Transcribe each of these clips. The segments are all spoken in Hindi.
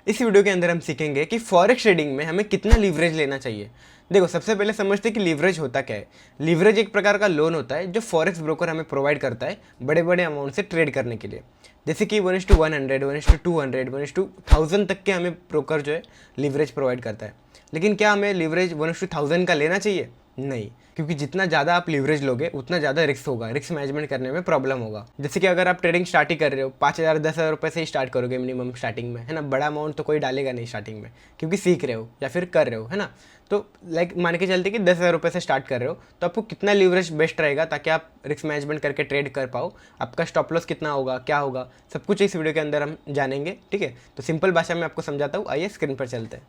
इस वीडियो के अंदर हम सीखेंगे कि फॉरेक्स ट्रेडिंग में हमें कितना लीवरेज लेना चाहिए। देखो, सबसे पहले समझते हैं कि लीवरेज होता क्या है। लीवरेज एक प्रकार का लोन होता है जो फॉरेक्स ब्रोकर हमें प्रोवाइड करता है बड़े बड़े अमाउंट से ट्रेड करने के लिए। जैसे कि 1:100, 1:200, 1:1000 तक के हमें ब्रोकर जो है लीवरेज प्रोवाइड करता है। लेकिन क्या हमें लीवरेज 1:1000 का लेना चाहिए? नहीं, क्योंकि जितना ज़्यादा आप लीवरेज लोगे उतना ज़्यादा रिस्क होगा, रिस्क मैनेजमेंट करने में प्रॉब्लम होगा। जैसे कि अगर आप ट्रेडिंग स्टार्ट ही कर रहे हो, 5,000 10,000 रुपये से ही स्टार्ट करोगे मिनिमम स्टार्टिंग में, है ना। बड़ा अमाउंट तो कोई डालेगा नहीं स्टार्टिंग में, क्योंकि सीख रहे हो या फिर कर रहे हो, है ना। तो लाइक मान के चलते कि 10,000 रुपये से स्टार्ट कर रहे हो, तो आपको कितना लीवरेज बेस्ट रहेगा ताकि आप रिस्क मैनेजमेंट करके ट्रेड कर पाओ। आपका स्टॉप लॉस कितना होगा, क्या होगा, सब कुछ इस वीडियो के अंदर हम जानेंगे, ठीक है। तो सिंपल भाषा में आपको समझाता हूँ, आइए स्क्रीन पर चलते हैं।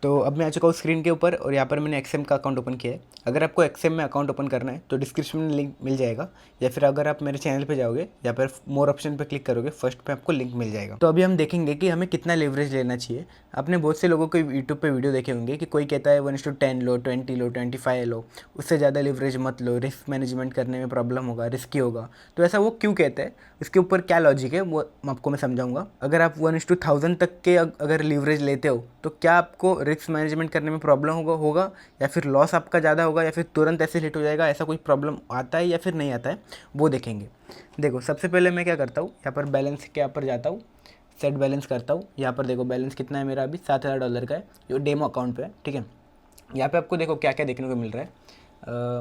तो अब मैं आ चुका हूँ स्क्रीन के ऊपर और यहाँ पर मैंने एक्सएम का अकाउंट ओपन किया है। अगर आपको एक्सएम में अकाउंट ओपन करना है तो डिस्क्रिप्शन में लिंक मिल जाएगा, या फिर अगर आप मेरे चैनल पे जाओगे या फिर मोर ऑप्शन पे क्लिक करोगे, फर्स्ट पे आपको लिंक मिल जाएगा। तो अभी हम देखेंगे कि हमें कितना लेवरेज लेना चाहिए। आपने बहुत से लोगों को यूट्यूब पे वीडियो देखे होंगे कि कोई कहता है 1:10 लो, 20 लो, 25 लो, उससे ज़्यादा लेवरेज मत लो, रिस्क मैनेजमेंट करने में प्रॉब्लम होगा, रिस्की होगा। तो ऐसा वो क्यों कहते हैं, इसके ऊपर क्या लॉजिक है वो आपको मैं समझाऊंगा। अगर आप 1:1000 तक के अगर लीवरेज लेते हो तो क्या आपको रिस्क मैनेजमेंट करने में प्रॉब्लम होगा या फिर लॉस आपका ज़्यादा होगा या फिर तुरंत ऐसे हिट हो जाएगा, ऐसा कोई प्रॉब्लम आता है या फिर नहीं आता है, वो देखेंगे। देखो, सबसे पहले मैं क्या करता हूँ, यहाँ पर बैलेंस के यहाँ पर जाता हूँ, सेट बैलेंस करता हूँ। यहाँ पर देखो बैलेंस कितना है मेरा, अभी $7,000 का है, जो डेमो अकाउंट पे है, ठीक है। यहाँ पे आपको देखो क्या क्या देखने को मिल रहा है।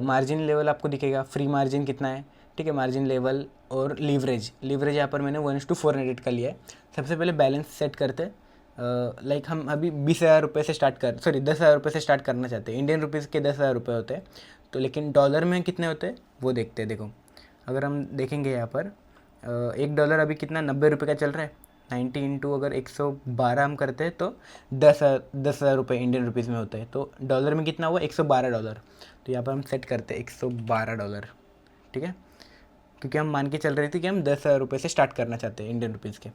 मार्जिन लेवल आपको दिखेगा, फ्री मार्जिन कितना है, ठीक है, मार्जिन लेवल और लीवरेज यहाँ पर मैंने 1:400 का लिया है। सबसे पहले बैलेंस सेट करते हैं। लाइक हम अभी 20,000 रुपये से 10,000 रुपये से स्टार्ट करना चाहते हैं। इंडियन रुपीज़ के 10,000 रुपये होते हैं, तो लेकिन डॉलर में कितने होते हैं वो देखते हैं। देखो, अगर हम देखेंगे यहाँ पर $1 अभी कितना 90 रुपये का चल रहा है। 90 इंटू अगर 112 हम करते हैं तो 10,000 रुपये इंडियन रुपीज़ में होता है। तो डॉलर में कितना हुआ, $112। तो यहाँ पर हम सेट करते हैं $112, ठीक है, क्योंकि हम मान के चल रहे थे कि हम 10,000 रुपये से स्टार्ट करना चाहते हैं इंडियन रुपीज़ के।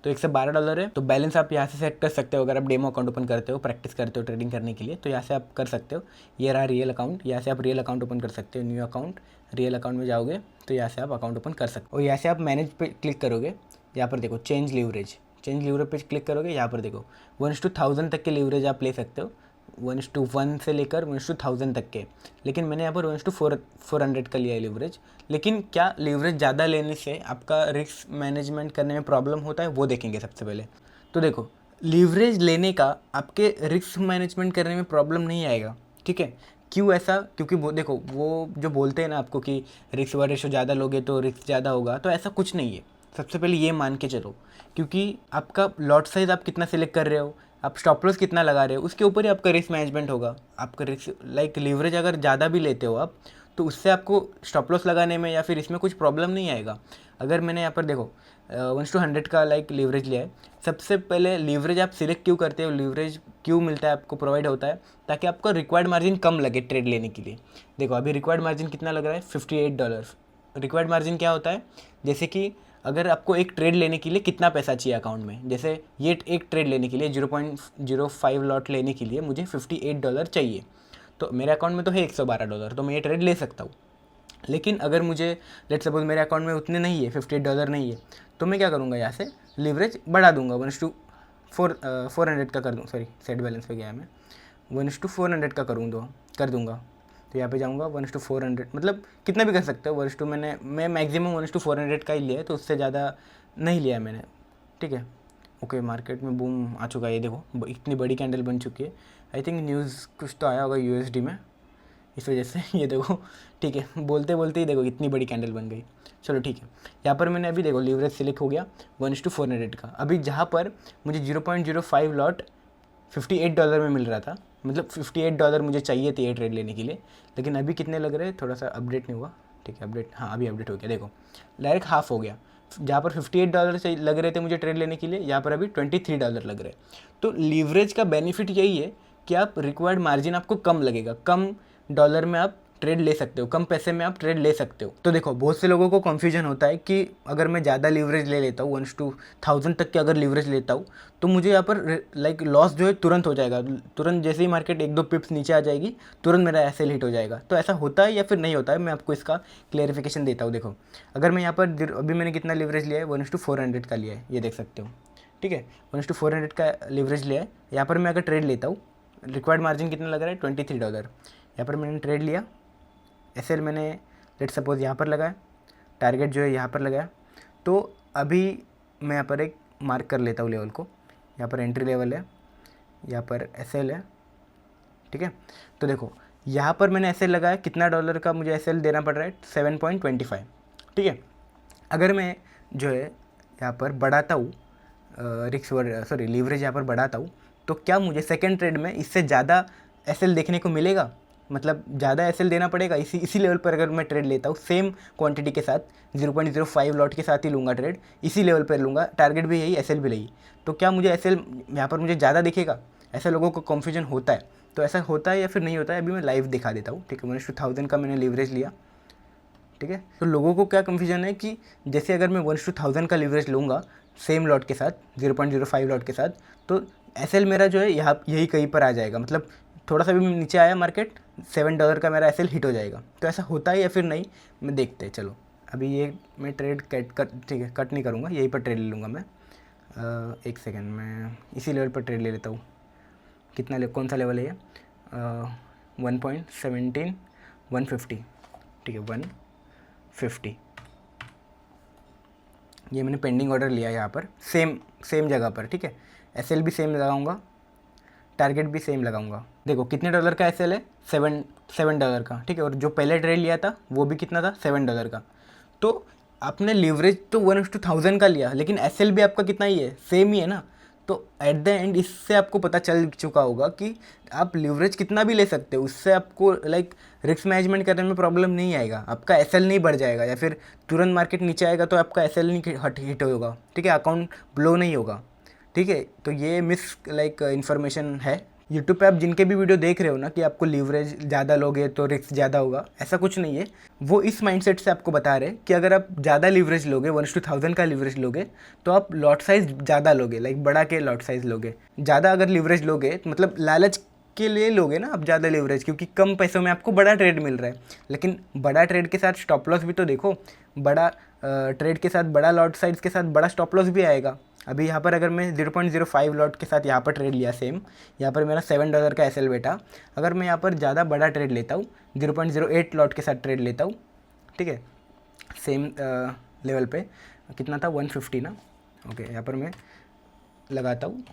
तो $112 है। तो बैलेंस आप यहाँ से सेट कर सकते हो। अगर आप डेमो अकाउंट ओपन करते हो, प्रैक्टिस करते हो ट्रेडिंग करने के लिए, तो यहाँ से आप कर सकते हो। ये रहा रियल अकाउंट, यहाँ से आप रियल अकाउंट ओपन कर सकते हो। न्यू अकाउंट, रियल अकाउंट में जाओगे तो यहाँ से आप अकाउंट ओपन कर सकते हो। और यहाँ से आप मैनेज पे क्लिक करोगे, यहाँ पर देखो चेंज लीवरेज पे क्लिक करोगे। यहाँ पर देखो 1:1000 तक के लीवरेज आप ले सकते हो, 1:1 से लेकर 1:1000 तक के। लेकिन मैंने यहाँ पर 1:400 का लिया है लीवरेज। लेकिन क्या लीवरेज ज़्यादा लेने से आपका रिस्क मैनेजमेंट करने में प्रॉब्लम होता है, वो देखेंगे सबसे पहले। तो देखो, लीवरेज लेने का आपके रिस्क मैनेजमेंट करने में प्रॉब्लम नहीं आएगा, ठीक है। क्यों ऐसा? क्योंकि वो देखो, वो जो बोलते हैं ना आपको कि रिस्क रेशो ज़्यादा लोगे तो रिस्क ज़्यादा होगा, तो ऐसा कुछ नहीं है। सबसे पहले ये मान के चलो, क्योंकि आपका लॉट साइज़ आप कितना सिलेक्ट कर रहे हो, आप स्टॉप लॉस कितना लगा रहे हो, उसके ऊपर ही आपका रिस्क मैनेजमेंट होगा। आपका रिस्क लाइक लीवरेज अगर ज़्यादा भी लेते हो आप, तो उससे आपको स्टॉप लॉस लगाने में या फिर इसमें कुछ प्रॉब्लम नहीं आएगा। अगर मैंने यहाँ पर देखो 1:100 का लाइक लीवरेज लिया है। सबसे पहले लीवरेज आप सिलेक्ट क्यों करते हो, लीवरेज क्यों मिलता है आपको, प्रोवाइड होता है ताकि आपको रिक्वायर्ड मार्जिन कम लगे ट्रेड लेने के लिए। देखो अभी रिक्वायर्ड मार्जिन कितना लग रहा है, $58। रिक्वायर्ड मार्जिन क्या होता है, जैसे कि अगर आपको एक ट्रेड लेने के लिए कितना पैसा चाहिए अकाउंट में, जैसे ये एक ट्रेड लेने के लिए 0.05 लॉट लेने के लिए मुझे $58 चाहिए। तो मेरे अकाउंट में तो है $112, तो मैं ये ट्रेड ले सकता हूँ। लेकिन अगर मुझे लेट्स सपोज मेरे अकाउंट में उतने नहीं है, $58 नहीं है, तो मैं क्या करूँगा, यहाँ से लीवरेज बढ़ा दूंगा, 1:400 का कर दूँ, सॉरी सेट बैलेंस पे गया मैं, 1:400 का कर दूँगा। तो यहाँ पे जाऊँगा 1:400, मतलब कितना भी कर सकते हो। 1:2 मैं मैक्सिमम 1:400 का ही लिया है, तो उससे ज़्यादा नहीं लिया मैंने, ठीक है। ओके, मार्केट में बूम आ चुका है, ये देखो इतनी बड़ी कैंडल बन चुकी है। आई थिंक न्यूज़ कुछ तो आया होगा यूएसडी में, इस वजह से ये देखो, ठीक है, बोलते बोलते ही देखो इतनी बड़ी कैंडल बन गई। चलो ठीक है, यहाँ पर मैंने अभी देखो लीवरेज सिलेक्ट हो गया 1:400 का। अभी जहाँ पर मुझे 0.05 लॉट $58 में मिल रहा था, मतलब $58 मुझे चाहिए थे ये ट्रेड लेने के लिए, लेकिन अभी कितने लग रहे हैं, थोड़ा सा अपडेट नहीं हुआ, ठीक है, अपडेट, हाँ अभी अपडेट हो गया। देखो डायरेक्ट हाफ हो गया, जहाँ पर $58 से लग रहे थे मुझे ट्रेड लेने के लिए, यहाँ पर अभी $23 लग रहे हैं। तो लीवरेज का बेनिफिट यही है कि आप रिक्वायर्ड मार्जिन आपको कम लगेगा, कम डॉलर में आप ट्रेड ले सकते हो, कम पैसे में आप ट्रेड ले सकते हो। तो देखो बहुत से लोगों को कन्फ्यूजन होता है कि अगर मैं ज़्यादा लीवरेज ले लेता हूँ, 1:1000 तक के अगर लीवरेज लेता हूँ, तो मुझे यहाँ पर लाइक लॉस जो है तुरंत हो जाएगा, तुरंत जैसे ही मार्केट 1-2 पिप्स नीचे आ जाएगी तुरंत मेरा एसएल हिट हो जाएगा। तो ऐसा होता है या फिर नहीं होता है, मैं आपको इसका क्लेरिफिकेशन देता हूँ। देखो अगर मैं यहाँ पर अभी मैंने कितना लीवरेज लिया है, 1:400 का लिया है, ये देख सकते हो, ठीक है, 1:400 का लीवरेज लिया है। यहाँ पर मैं अगर ट्रेड लेता हूँ, रिक्वायर्ड मार्जिन कितना लग रहा है, $23। यहाँ पर मैंने ट्रेड लिया, एसएल मैंने लेट सपोज यहाँ पर लगाया, टारगेट जो है यहाँ पर लगाया। तो अभी मैं यहाँ पर एक मार्क कर लेता हूँ लेवल को, यहाँ पर एंट्री लेवल है, यहाँ पर एसएल है, ठीक है। तो देखो यहाँ पर मैंने एसएल लगाया, कितना डॉलर का मुझे एसएल देना पड़ रहा है, 7.25, ठीक है। अगर मैं जो है यहाँ पर बढ़ाता हूँ लीवरेज यहाँ पर बढ़ाता हूँ, तो क्या मुझे सेकंड ट्रेड में इससे ज़्यादा एसएल देखने को मिलेगा, मतलब ज़्यादा एसएल देना पड़ेगा। इसी लेवल पर अगर मैं ट्रेड लेता हूँ सेम क्वांटिटी के साथ, 0.05 लॉट के साथ ही लूँगा ट्रेड, इसी लेवल पर लूँगा, टारगेट भी यही, एसएल भी यही, तो क्या मुझे एसएल यहाँ पर मुझे ज़्यादा दिखेगा? ऐसा लोगों को कन्फ्यूजन होता है। तो ऐसा होता है या फिर नहीं होता है, अभी मैं लाइव दिखा देता हूँ, ठीक है। 1:1000 का मैंने लीवरेज लिया, ठीक है। तो लोगों को क्या कन्फ्यूजन है कि जैसे अगर मैं 1:1000 का लीवरेज लूँगा सेम लॉट के साथ, 0.05 लॉट के साथ, तो एसएल मेरा जो है यहाँ यही कहीं पर आ जाएगा, मतलब थोड़ा सा भी नीचे आया मार्केट, $7 का मेरा एसएल हिट हो जाएगा। तो ऐसा होता है या फिर नहीं, मैं देखते हैं। चलो अभी ये मैं ट्रेड ठीक है, कट नहीं करूँगा, यहीं पर ट्रेड ले लूँगा मैं। एक सेकेंड, मैं इसी लेवल पर ट्रेड ले लेता हूँ। कितना कौन सा लेवल है ये, 1.17 150, ठीक है, 150। ये मैंने पेंडिंग ऑर्डर लिया यहाँ पर, सेम जगह पर, ठीक है। एसएल भी सेम लगाऊंगा, टारगेट भी सेम लगाऊंगा। देखो कितने डॉलर का एसएल है, $7 का, ठीक है। और जो पहले ट्रेड लिया था वो भी कितना था, $7 का। तो आपने लीवरेज तो 1:1000 का लिया, लेकिन एसएल भी आपका कितना ही है, सेम ही है ना। तो एट द एंड इससे आपको पता चल चुका होगा कि आप लीवरेज कितना भी ले सकते हो, उससे आपको रिस्क मैनेजमेंट करने में प्रॉब्लम नहीं आएगा, आपका एसएल नहीं बढ़ जाएगा, या फिर तुरंत मार्केट नीचे आएगा तो आपका एसएल नहीं हिट होगा, ठीक है, अकाउंट ब्लो नहीं होगा, ठीक है। तो ये इन्फॉर्मेशन है। यूट्यूब पे आप जिनके भी वीडियो देख रहे हो ना कि आपको लीवरेज ज़्यादा लोगे तो रिस्क ज़्यादा होगा, ऐसा कुछ नहीं है। वो इस माइंडसेट से आपको बता रहे हैं कि अगर आप ज़्यादा लीवरेज लोगे, 1:1000 का लीवरेज लोगे, तो आप लॉट साइज़ ज़्यादा लोगे, बड़ा के लॉट साइज़ लोगे। ज़्यादा अगर लीवरेज लोगे तो मतलब लालच के लिए लोगे ना आप ज़्यादा लीवरेज, क्योंकि कम पैसों में आपको बड़ा ट्रेड मिल रहा है। लेकिन बड़ा ट्रेड के साथ स्टॉप लॉस भी तो देखो, बड़ा ट्रेड के साथ, बड़ा लॉट साइज़ के साथ बड़ा स्टॉप लॉस भी आएगा। अभी यहाँ पर अगर मैं 0.05 लॉट के साथ यहाँ पर ट्रेड लिया सेम, यहाँ पर मेरा $7 का एसएल बैठा। अगर मैं यहाँ पर ज़्यादा बड़ा ट्रेड लेता हूँ, 0.08 लॉट के साथ ट्रेड लेता हूँ, ठीक है, सेम लेवल पे, कितना था, 150 ना, ओके। यहाँ पर मैं लगाता हूँ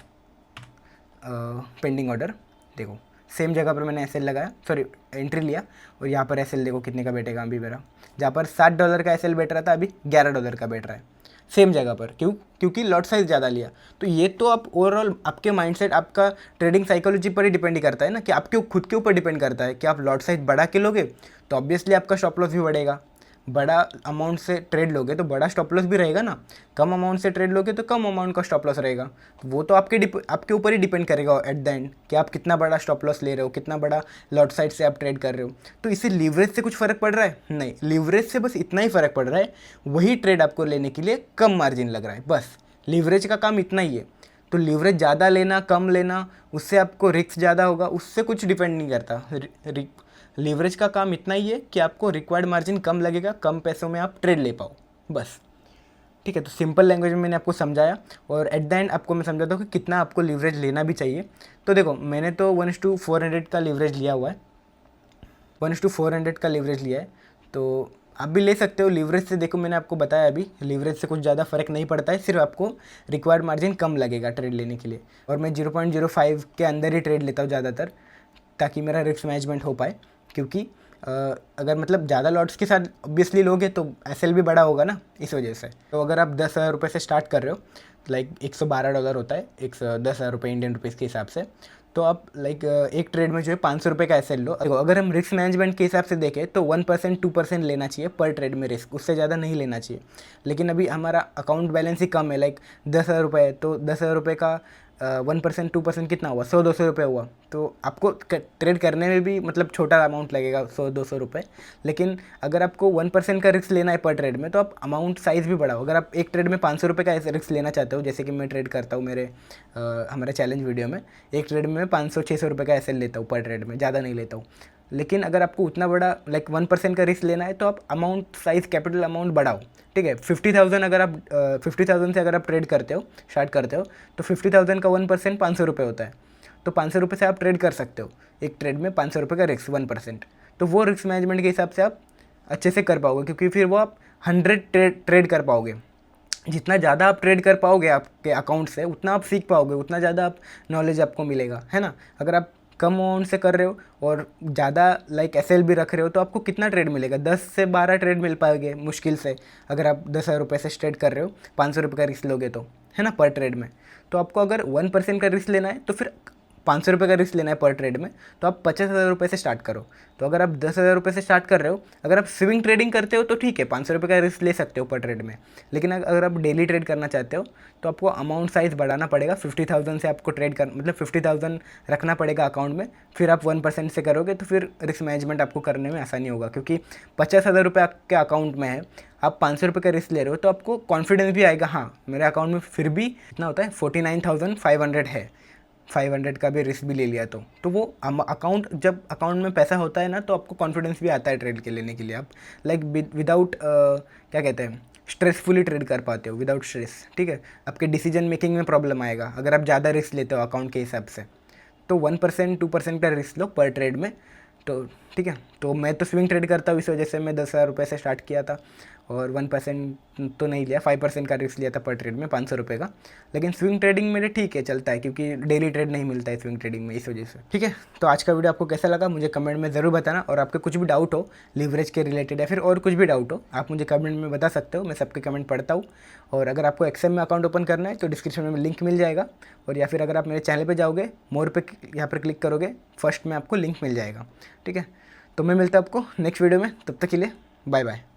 पेंडिंग ऑर्डर, देखो सेम जगह पर मैंने एसएल लगाया, सॉरी एंट्री लिया, और यहाँ पर एसएल देखो कितने का बैठेगा अभी मेरा, जहाँ पर $7 का एसएल बैठ रहा था अभी $11 का बैठ रहा है सेम जगह पर। क्योंकि लॉट साइज़ ज़्यादा लिया। तो ये तो आप ओवरऑल आपके माइंडसेट, आपका ट्रेडिंग साइकोलॉजी पर ही डिपेंड करता है ना, कि आपके खुद के ऊपर डिपेंड करता है कि आप लॉट साइज़ बढ़ा के लोगे तो ऑब्वियसली आपका स्टॉप लॉस भी बढ़ेगा। बड़ा अमाउंट से ट्रेड लोगे तो बड़ा स्टॉप लॉस भी रहेगा ना, कम अमाउंट से ट्रेड लोगे तो कम अमाउंट का स्टॉप लॉस रहेगा। वो तो आपके ऊपर ही डिपेंड करेगा एट द एंड कि आप कितना बड़ा स्टॉप लॉस ले रहे हो, कितना बड़ा लॉट साइड से आप ट्रेड कर रहे हो। तो इससे लीवरेज से कुछ फ़र्क पड़ रहा है? नहीं, लीवरेज से बस इतना ही फ़र्क पड़ रहा है, वही ट्रेड आपको लेने के लिए कम मार्जिन लग रहा है, बस लीवरेज का काम इतना ही है। तो लीवरेज ज़्यादा लेना कम लेना, उससे आपको रिस्क ज़्यादा होगा, उससे कुछ डिपेंड नहीं करता। लीवरेज का काम इतना ही है कि आपको रिक्वायर्ड मार्जिन कम लगेगा, कम पैसों में आप ट्रेड ले पाओ, बस, ठीक है। तो सिंपल लैंग्वेज में मैंने आपको समझाया, और एट द एंड आपको मैं समझाता हूँ कि कितना आपको लीवरेज लेना भी चाहिए। तो देखो मैंने तो 1:400 का लीवरेज लिया हुआ है, 1:400 का लीवरेज लिया है, तो आप भी ले सकते हो लीवरेज से। देखो मैंने आपको बताया अभी, लीवरेज से कुछ ज़्यादा फ़र्क नहीं पड़ता है, सिर्फ आपको रिक्वायर्ड मार्जिन कम लगेगा ट्रेड लेने के लिए। और मैं 0.05 के अंदर ही ट्रेड लेता हूँ ज़्यादातर, ताकि मेरा रिस्क मैनेजमेंट हो पाए। क्योंकि अगर मतलब ज़्यादा लॉट्स के साथ ऑब्वियसली लोगे तो एसएल भी बड़ा होगा ना, इस वजह से। तो अगर आप $10,000 से स्टार्ट कर रहे हो, $112 होता है, $10,000 इंडियन रुपीज़ के हिसाब से, तो आप एक ट्रेड में जो है $500 का एसएल लो। देखो अगर हम रिस्क मैनेजमेंट के हिसाब से देखें तो 1% 2% लेना चाहिए पर ट्रेड में रिस्क, उससे ज़्यादा नहीं लेना चाहिए। लेकिन अभी हमारा अकाउंट बैलेंस ही कम है, $10,000, तो $10,000 का 1% 2% कितना हुआ, $100-200 हुआ। तो आपको ट्रेड करने में भी मतलब छोटा अमाउंट लगेगा, $100-200। लेकिन अगर आपको 1% का रिस्क लेना है पर ट्रेड में, तो आप अमाउंट साइज़ भी बढ़ाओ। अगर आप एक ट्रेड में $500 का रिस्क लेना चाहते हो, जैसे कि मैं ट्रेड करता हूँ मेरे हमारे चैलेंज वीडियो में, एक ट्रेड में मैं $500-600 का एसएल लेता हूँ पर ट्रेड में, ज़्यादा नहीं लेता हूँ। लेकिन अगर आपको उतना बड़ा लाइक 1% का रिस्क लेना है तो आप अमाउंट साइज कैपिटल अमाउंट बढ़ाओ, ठीक है। 50,000 अगर आप 50,000 से अगर आप ट्रेड करते हो, स्टार्ट करते हो, तो 50,000 का 1% 500 रुपये होता है। तो 500 रुपये से आप ट्रेड कर सकते हो, एक ट्रेड में 500 रुपये का रिस्क 1%। तो वो रिस्क मैनेजमेंट के हिसाब से आप अच्छे से कर पाओगे, क्योंकि फिर वो आप 100 ट्रेड कर पाओगे। जितना ज़्यादा आप ट्रेड कर पाओगे आपके अकाउंट से, उतना आप सीख पाओगे, उतना ज़्यादा आप नॉलेज आपको मिलेगा, है ना। अगर आप कम अमाउंट से कर रहे हो और ज़्यादा लाइक एसएल भी रख रहे हो, तो आपको कितना ट्रेड मिलेगा? 10 से 12 ट्रेड मिल पाएंगे मुश्किल से, अगर आप 10,000 रुपये से ट्रेड कर रहे हो, 500 रुपये का रिस्क लोगे तो, है ना, पर ट्रेड में। तो आपको अगर 1% का रिस्क लेना है तो फिर 500 रुपये का रिस्क लेना है पर ट्रेड में, तो आप 50,000 रुपये से स्टार्ट करो। तो अगर आप 10,000 रुपये से स्टार्ट कर रहे हो, अगर आप स्विंग ट्रेडिंग करते हो तो ठीक है, 500 रुपये का रिस्क ले सकते हो पर ट्रेड में। लेकिन अगर आप डेली ट्रेड करना चाहते हो तो आपको अमाउंट साइज बढ़ाना पड़ेगा। 50,000 से आपको ट्रेड कर मतलब 50,000 रखना पड़ेगा अकाउंट में। फिर आप 1% से करोगे तो फिर रिस्क मैनेजमेंट आपको करने में आसानी होगा, क्योंकि 50,000 रुपये आपके अकाउंट में है, आप 500 रुपये का रिस्क ले रहे हो, तो आपको कॉन्फिडेंस भी आएगा, हाँ मेरे अकाउंट में फिर भी इतना होता है 49,500 है, 500 का भी रिस्क भी ले लिया तो वो अकाउंट, जब अकाउंट में पैसा होता है ना, तो आपको कॉन्फिडेंस भी आता है ट्रेड के लेने के लिए। आप लाइक विदाउट क्या कहते हैं, स्ट्रेसफुली ट्रेड कर पाते हो, विदाउट स्ट्रेस, ठीक है। आपके डिसीजन मेकिंग में प्रॉब्लम आएगा अगर आप ज़्यादा रिस्क लेते हो अकाउंट के हिसाब से। तो 1% 2% का रिस्क लो पर ट्रेड में, तो ठीक है। तो मैं तो स्विंग ट्रेड करता हूँ, इस वजह से मैं 10,000 रुपये से स्टार्ट किया था और 1% तो नहीं लिया, 5% का रिस्क लिया था पर ट्रेड में 500 रुपये का। लेकिन स्विंग ट्रेडिंग मेरे ठीक है, चलता है, क्योंकि डेली ट्रेड नहीं मिलता है स्विंग ट्रेडिंग में, इस वजह से, ठीक है। तो आज का वीडियो आपको कैसा लगा मुझे कमेंट में ज़रूर बताना, और आपके कुछ भी डाउट हो लीवरेज के रिलेटेड या फिर और कुछ भी डाउट हो, आप मुझे कमेंट में बता सकते हो, मैं सबके कमेंट पढ़ता हूँ। और अगर आपको एक्सेल में अकाउंट ओपन करना है तो डिस्क्रिप्शन में लिंक मिल जाएगा, और या फिर अगर आप मेरे चैनल पर जाओगे, मोर पे यहाँ पर क्लिक करोगे, फर्स्ट में आपको लिंक मिल जाएगा, ठीक है। तो मैं मिलता हूँ आपको नेक्स्ट वीडियो में, तब तक के लिए बाय बाय।